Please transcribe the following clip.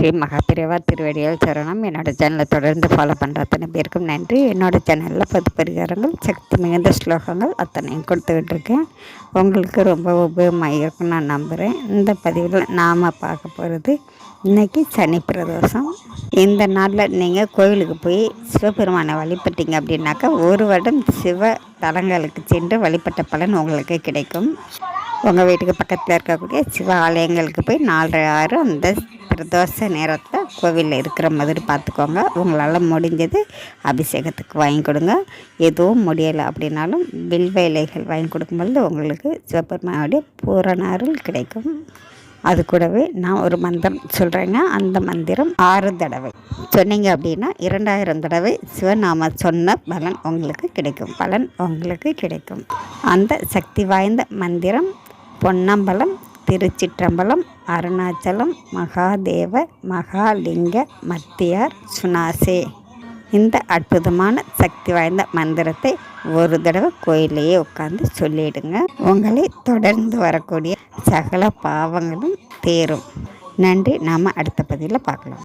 ஸ்ரீ மகாபிரிவா திருவடிகள் சரணம். என்னோடய சேனலை தொடர்ந்து ஃபாலோ பண்ணுற அத்தனை பேருக்கும் நன்றி. என்னோடய சேனலில் 10 பரிகாரங்கள், சக்தி மிகுந்த ஸ்லோகங்கள் அத்தனையும் கொடுத்துக்கிட்டு இருக்கேன். உங்களுக்கு ரொம்ப உபயோகமாக இருக்குன்னு நான் நம்புகிறேன். இந்த பதிவில் நாம் பார்க்க போகிறது, இன்றைக்கி சனி பிரதோஷம். இந்த நாளில் நீங்கள் கோவிலுக்கு போய் சிவபெருமானை வழிபட்டீங்க அப்படின்னாக்கா, ஒரு வருடம் சிவ தலங்களுக்கு சென்று வழிபட்ட பலன் உங்களுக்கு கிடைக்கும். உங்கள் வீட்டுக்கு பக்கத்தில் இருக்கக்கூடிய சிவ ஆலயங்களுக்கு போய் 4:30 அந்த பிரதோஷ நேரத்தில் கோவிலில் இருக்கிற மாதிரி பார்த்துக்கோங்க. உங்களால் முடிஞ்சது அபிஷேகத்துக்கு வாங்கி கொடுங்க. எதுவும் முடியலை அப்படின்னாலும் வில்வ இலைகள் வாங்கி கொடுக்கும்பொழுது உங்களுக்கு சிவபெருமானுடைய பூரண அருள் கிடைக்கும். அது கூடவே நான் ஒரு மந்திரம் சொல்கிறேங்க. அந்த மந்திரம் 6 தடவை சொன்னீங்க அப்படின்னா 2000 தடவை சிவநாம சொன்ன பலன் உங்களுக்கு கிடைக்கும். அந்த சக்தி வாய்ந்த மந்திரம்: பொன்னம்பலம், திருச்சிற்றம்பலம், அருணாச்சலம், மகாதேவ, மகாலிங்க, மத்தியார், சுனாசே. இந்த அற்புதமான சக்தி வாய்ந்த மந்திரத்தை ஒரு தடவை கோயிலையே உட்காந்து சொல்லிடுங்க. உங்களை தொடர்ந்து வரக்கூடிய சகல பாவங்களும் தேரும். நன்றி. நாம் அடுத்த பதிவில் பார்க்கலாம்.